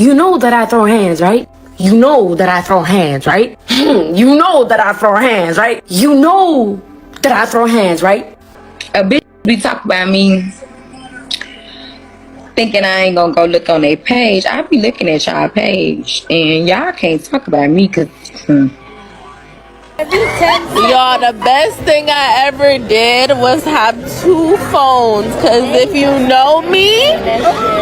You know that I throw hands, right? You know that I throw hands, right? You know that I throw hands, right? You know that I throw hands, right? A bitch be talking about me thinking I ain't gonna go look on their page. I be looking at y'all page and y'all can't talk about me because Y'all, the best thing I ever did was have two phones. Cause if you know me,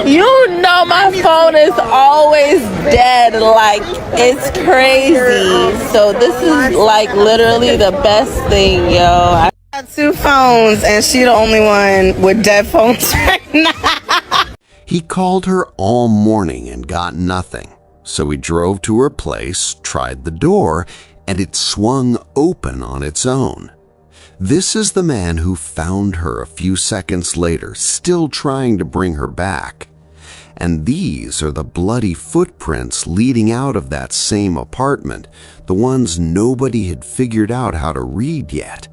you know my phone is always dead. Like, it's crazy. So this is like literally the best thing, yo. I got two phones and she the only one with dead phones right now. He called her all morning and got nothing. So he drove to her place, tried the door, and it swung open on its own. This is the man who found her a few seconds later, still trying to bring her back. And these are the bloody footprints leading out of that same apartment, the ones nobody had figured out how to read yet.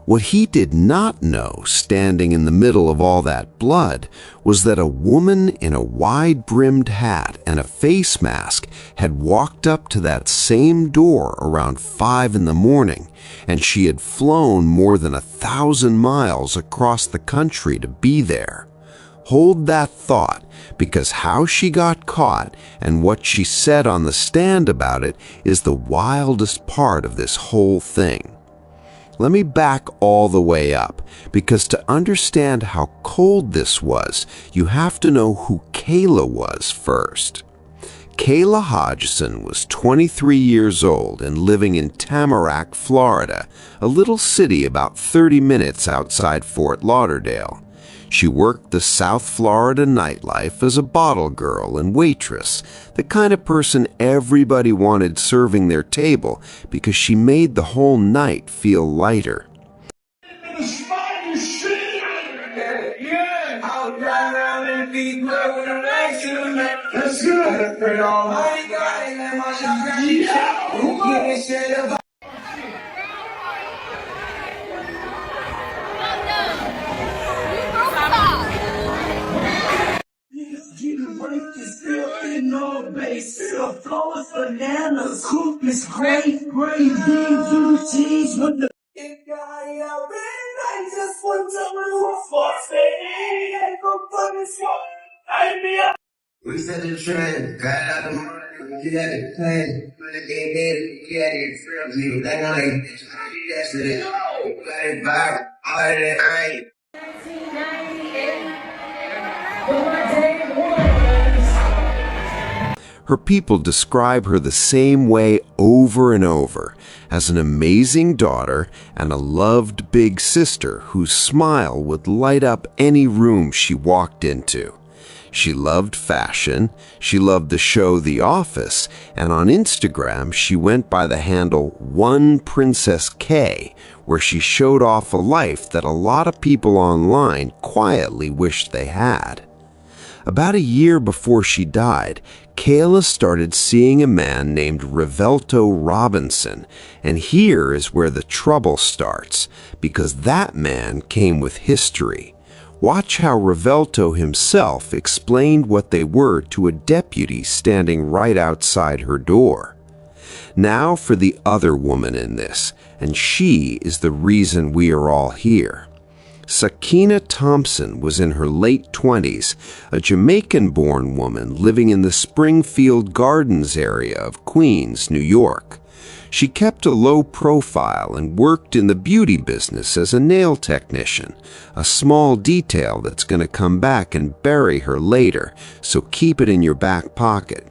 What he did not know, standing in the middle of all that blood, was that a woman in a wide-brimmed hat and a face mask had walked up to that same door around 5 in the morning, and she had flown more than 1,000 miles across the country to be there. Hold that thought, because how she got caught and what she said on the stand about it is the wildest part of this whole thing. Let me back all the way up, because to understand how cold this was, you have to know who Kayla was first. Kayla Hodgson was 23 years old and living in Tamarack, Florida, a little city about 30 minutes outside Fort Lauderdale. She worked the South Florida nightlife as a bottle girl and waitress, the kind of person everybody wanted serving their table because she made the whole night feel lighter. Bananas, cook is great, great, beans, blue cheese with the I just want to move for we set the trend, got out the money, get at the plan, when the game in, get it, friends, you that night, that's it, got it back, all that I ain't. 1998. Her people describe her the same way over and over, as an amazing daughter and a loved big sister whose smile would light up any room she walked into. She loved fashion, she loved the show The Office, and on Instagram she went by the handle One Princess K, where she showed off a life that a lot of people online quietly wished they had. About a year before she died, Kayla started seeing a man named Revelto Robinson, and here is where the trouble starts, because that man came with history. Watch how Revelto himself explained what they were to a deputy standing right outside her door. Now for the other woman in this, and she is the reason we are all here. Sakina Thompson was in her late 20s, a Jamaican-born woman living in the Springfield Gardens area of Queens, New York. She kept a low profile and worked in the beauty business as a nail technician, a small detail that's going to come back and bury her later, so keep it in your back pocket.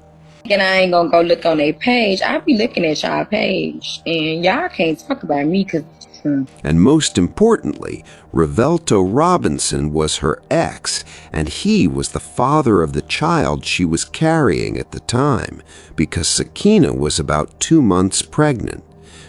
and I ain't gonna go look on their page. I be looking at y'all page and y'all can't talk about me because And most importantly, Revelto Robinson was her ex, and he was the father of the child she was carrying at the time, because Sakina was about 2 months pregnant.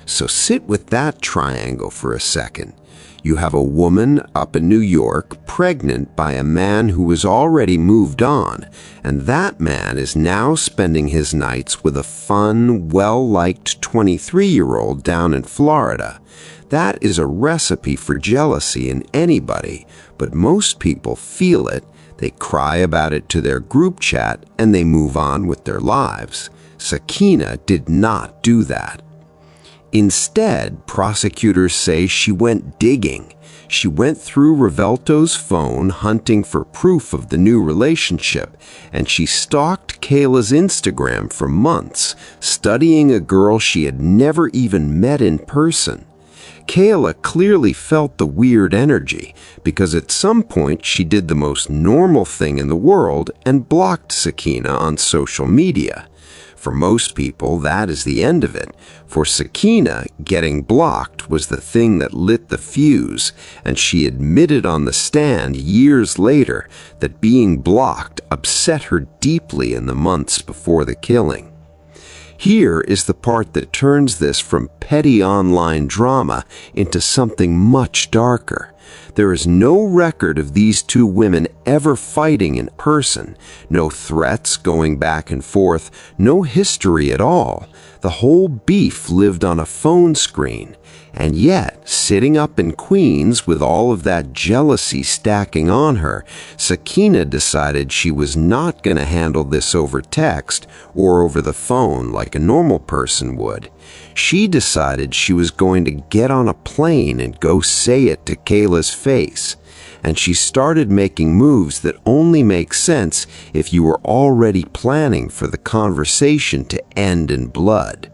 So sit with that triangle for a second. You have a woman up in New York pregnant by a man who has already moved on, and that man is now spending his nights with a fun, well-liked 23-year-old down in Florida. That is a recipe for jealousy in anybody, but most people feel it, They cry about it to their group chat and they move on with their lives. Sakina did not do that. Instead, prosecutors say she went digging. She went through Revelto's phone hunting for proof of the new relationship, and she stalked Kayla's Instagram for months, studying a girl she had never even met in person. Kayla clearly felt the weird energy because at some point she did the most normal thing in the world and blocked Sakina on social media. For most people, that is the end of it. For Sakina, getting blocked was the thing that lit the fuse, and she admitted on the stand years later that being blocked upset her deeply in the months before the killing. Here is the part that turns this from petty online drama into something much darker. There is no record of these two women ever fighting in person, no threats going back and forth, no history at all. The whole beef lived on a phone screen. And yet, sitting up in Queens with all of that jealousy stacking on her, Sakina decided she was not going to handle this over text or over the phone like a normal person would. She decided she was going to get on a plane and go say it to Kayla's face. And she started making moves that only make sense if you were already planning for the conversation to end in blood.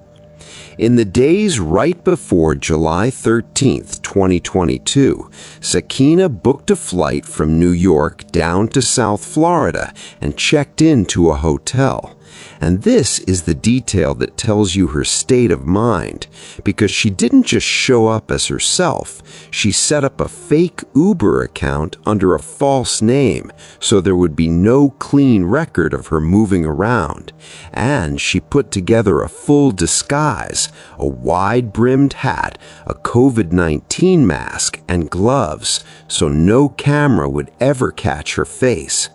In the days right before July 13th, 2022, Sakina booked a flight from New York down to South Florida and checked into a hotel. And this is the detail that tells you her state of mind, because she didn't just show up as herself. She set up a fake Uber account under a false name, so there would be no clean record of her moving around. And she put together a full disguise, a wide-brimmed hat, a COVID-19 mask, and gloves, so no camera would ever catch her face.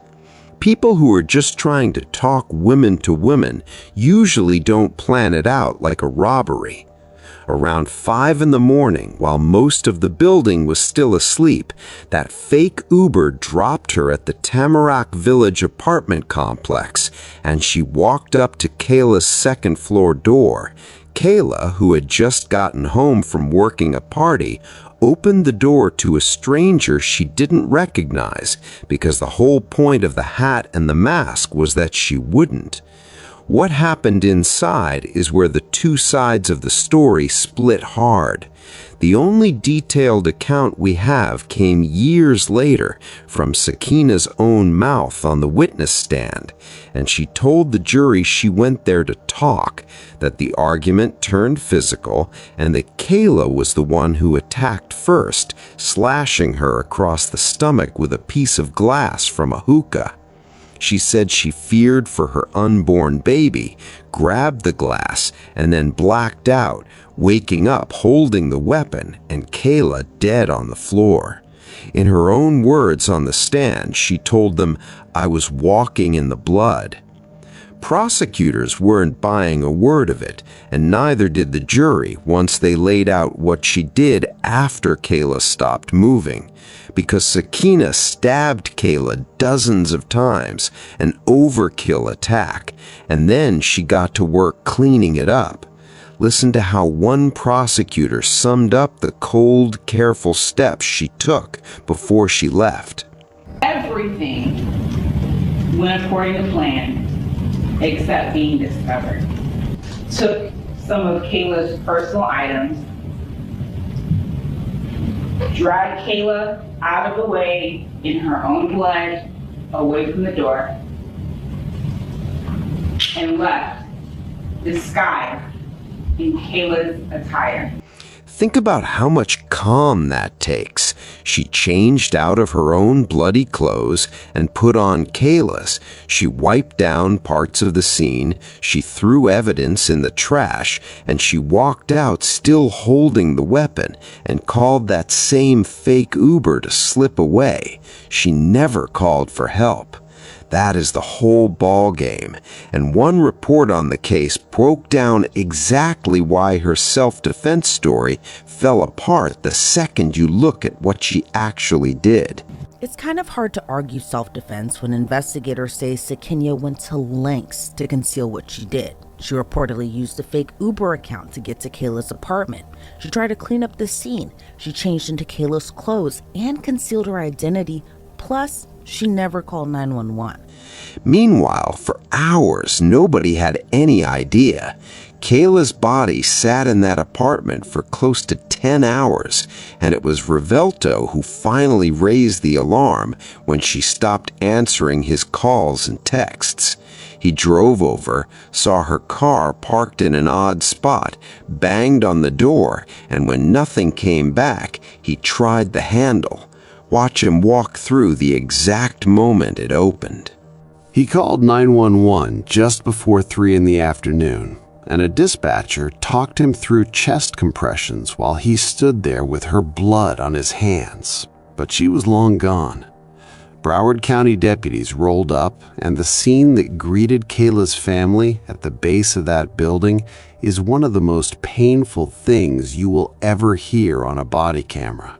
People who are just trying to talk women to women usually don't plan it out like a robbery. Around 5 in the morning, while most of the building was still asleep, that fake Uber dropped her at the Tamarack Village apartment complex, and she walked up to Kayla's second-floor door. Kayla, who had just gotten home from working a party, opened the door to a stranger she didn't recognize, because the whole point of the hat and the mask was that she wouldn't. What happened inside is where the two sides of the story split hard. The only detailed account we have came years later from Sakina's own mouth on the witness stand, and she told the jury she went there to talk, that the argument turned physical, and that Kayla was the one who attacked first, slashing her across the stomach with a piece of glass from a hookah. She said she feared for her unborn baby, grabbed the glass, and then blacked out, waking up holding the weapon and Kayla dead on the floor. In her own words on the stand, she told them, "I was walking in the blood." Prosecutors weren't buying a word of it, and neither did the jury once they laid out what she did after Kayla stopped moving. Because Sakina stabbed Kayla dozens of times, an overkill attack, and then she got to work cleaning it up. Listen to how one prosecutor summed up the cold, careful steps she took before she left. Everything went according to plan, except being discovered. Took some of Kayla's personal items, dragged Kayla out of the way in her own blood, away from the door, and left, disguised in Kayla's attire. Think about how much calm that takes. She changed out of her own bloody clothes and put on Kayla's. She wiped down parts of the scene, she threw evidence in the trash, and she walked out still holding the weapon and called that same fake Uber to slip away. She never called for help. That is the whole ball game, and one report on the case broke down exactly why her self-defense story fell apart the second you look at what she actually did. It's kind of hard to argue self-defense when investigators say Sakinia went to lengths to conceal what she did. She reportedly used a fake Uber account to get to Kayla's apartment. She tried to clean up the scene. She changed into Kayla's clothes and concealed her identity. Plus, she never called 911. Meanwhile, for hours, nobody had any idea. Kayla's body sat in that apartment for close to 10 hours, and it was Rivelto who finally raised the alarm when she stopped answering his calls and texts. He drove over, saw her car parked in an odd spot, banged on the door, and when nothing came back, he tried the handle. Watch him walk through the exact moment it opened. He called 911 just before 3 in the afternoon, and a dispatcher talked him through chest compressions while he stood there with her blood on his hands. But she was long gone. Broward County deputies rolled up, and the scene that greeted Kayla's family at the base of that building is one of the most painful things you will ever hear on a body camera.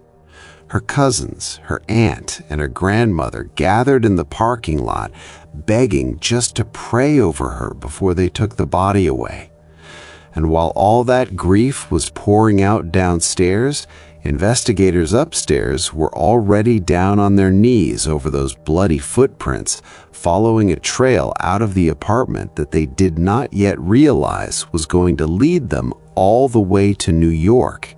Her cousins, her aunt, and her grandmother gathered in the parking lot, begging just to pray over her before they took the body away. And while all that grief was pouring out downstairs, investigators upstairs were already down on their knees over those bloody footprints, following a trail out of the apartment that they did not yet realize was going to lead them all the way to New York.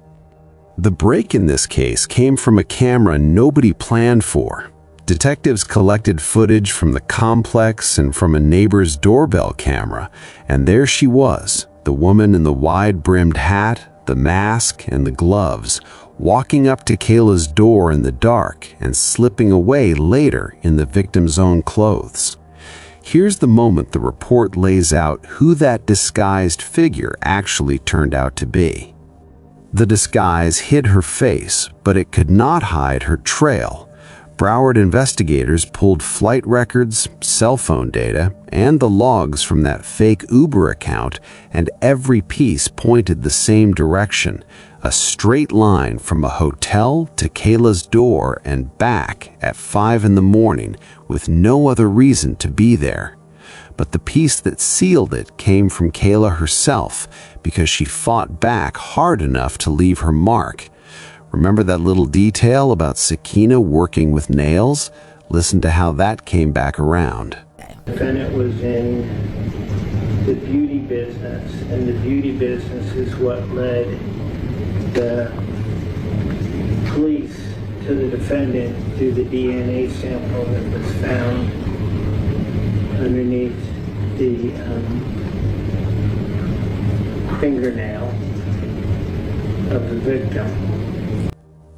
The break in this case came from a camera nobody planned for. Detectives collected footage from the complex and from a neighbor's doorbell camera, and there she was, the woman in the wide-brimmed hat, the mask, and the gloves, walking up to Kayla's door in the dark and slipping away later in the victim's own clothes. Here's the moment the report lays out who that disguised figure actually turned out to be. The disguise hid her face, but it could not hide her trail. Broward investigators pulled flight records, cell phone data, and the logs from that fake Uber account, and every piece pointed the same direction, a straight line from a hotel to Kayla's door and back at 5 in the morning with no other reason to be there. But the piece that sealed it came from Kayla herself because she fought back hard enough to leave her mark. Remember that little detail about Sakina working with nails? Listen to how that came back around. The defendant was in the beauty business, and the beauty business is what led the police to the defendant through the DNA sample that was found underneath the fingernail of the victim.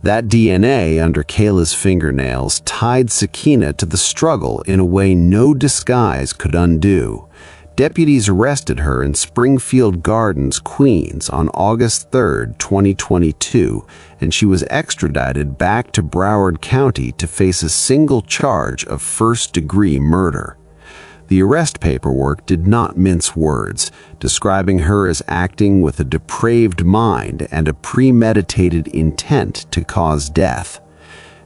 That DNA under Kayla's fingernails tied Sakina to the struggle in a way no disguise could undo. Deputies arrested her in Springfield Gardens, Queens on August 3, 2022, and she was extradited back to Broward County to face a single charge of first-degree murder. The arrest paperwork did not mince words, describing her as acting with a depraved mind and a premeditated intent to cause death.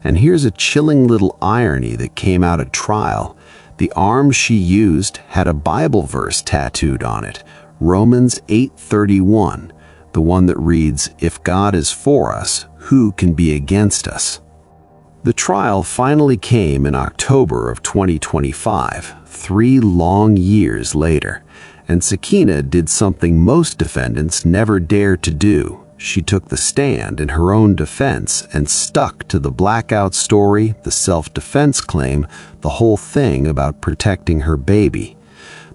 And here's a chilling little irony that came out at trial. The arm she used had a Bible verse tattooed on it, Romans 8:31, the one that reads, "If God is for us, who can be against us?" The trial finally came in October of 2025, 3 long years later, and Sakina did something most defendants never dare to do. She took the stand in her own defense and stuck to the blackout story, the self-defense claim, the whole thing about protecting her baby.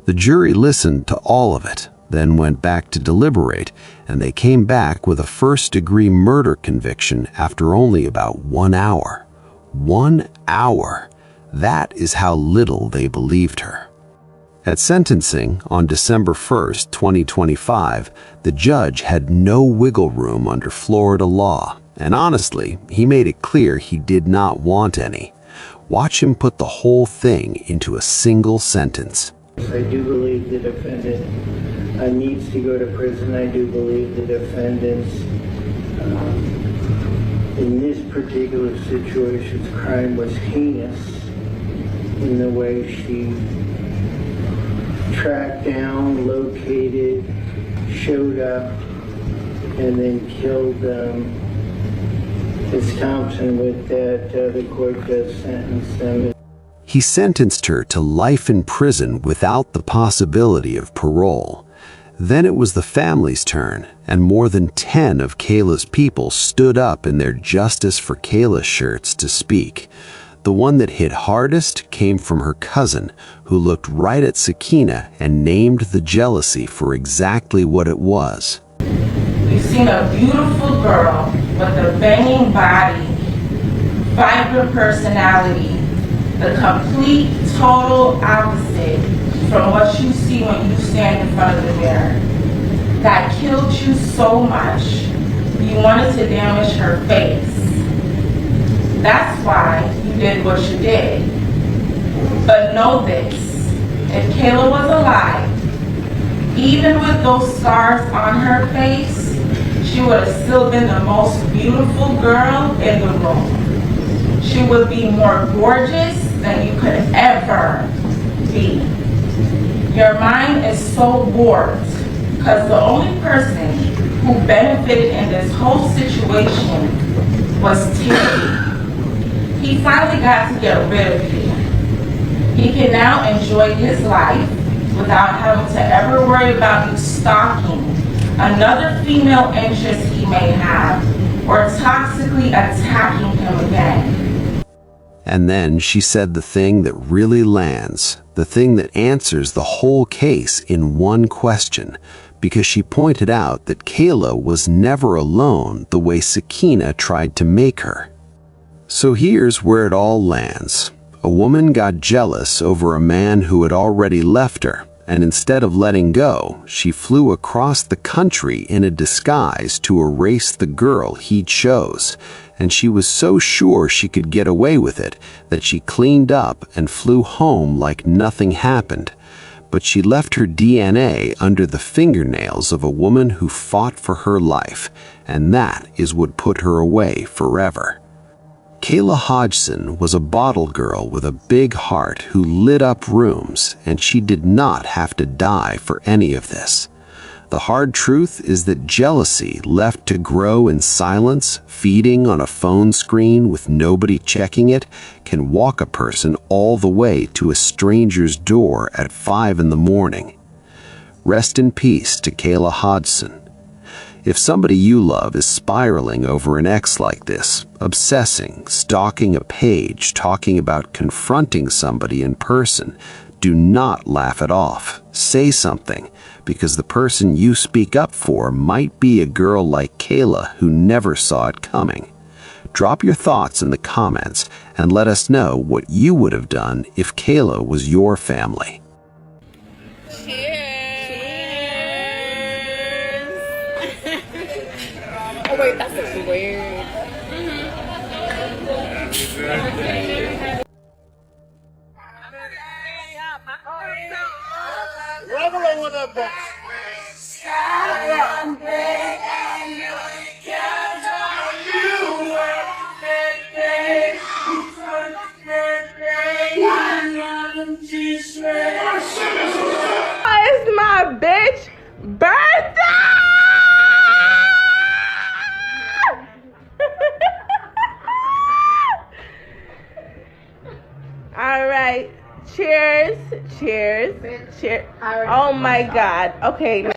The jury listened to all of it, then went back to deliberate, and they came back with a first-degree murder conviction after only about 1 hour. 1 hour! That is how little they believed her. At sentencing on December 1st, 2025, the judge had no wiggle room under Florida law, and honestly, he made it clear he did not want any. Watch him put the whole thing into a single sentence. I do believe the defendant needs to go to prison. I do believe the defendant in this particular situation, the crime was heinous in the way she tracked down, located, showed up, and then killed Ms. Thompson. With that, the court does sentence them. He sentenced her to life in prison without the possibility of parole. Then it was the family's turn, and more than 10 of Kayla's people stood up in their Justice for Kayla shirts to speak. The one that hit hardest came from her cousin, who looked right at Sakina and named the jealousy for exactly what it was. We've seen a beautiful girl with a banging body, vibrant personality, the complete, total opposite from what you see when you stand in front of the mirror. That killed you so much, you wanted to damage her face. That's why you did what you did. But know this, if Kayla was alive, even with those scars on her face, she would have still been the most beautiful girl in the room. She would be more gorgeous than you could ever be. Your mind is so warped because the only person who benefited in this whole situation was Terry. He finally got to get rid of you. He can now enjoy his life without having to ever worry about you stalking another female interest he may have or toxically attacking him again. And then she said the thing that really lands, the thing that answers the whole case in one question, because she pointed out that Kayla was never alone the way Sakina tried to make her. So here's where it all lands. A woman got jealous over a man who had already left her, and instead of letting go, she flew across the country in a disguise to erase the girl he chose. And she was so sure she could get away with it that she cleaned up and flew home like nothing happened. But she left her DNA under the fingernails of a woman who fought for her life, and that is what put her away forever. Kayla Hodgson was a bottle girl with a big heart who lit up rooms, and she did not have to die for any of this. The hard truth is that jealousy left to grow in silence, feeding on a phone screen with nobody checking it, can walk a person all the way to a stranger's door at 5 in the morning. Rest in peace to Kayla Hodgson. If somebody you love is spiraling over an ex like this, obsessing, stalking a page, talking about confronting somebody in person, do not laugh it off. Say something, because the person you speak up for might be a girl like Kayla who never saw it coming. Drop your thoughts in the comments and let us know what you would have done if Kayla was your family. Oh wait, that's weird. It's my bitch birthday! All right. Cheers. Cheers. Cheers. Oh my God. Okay, now.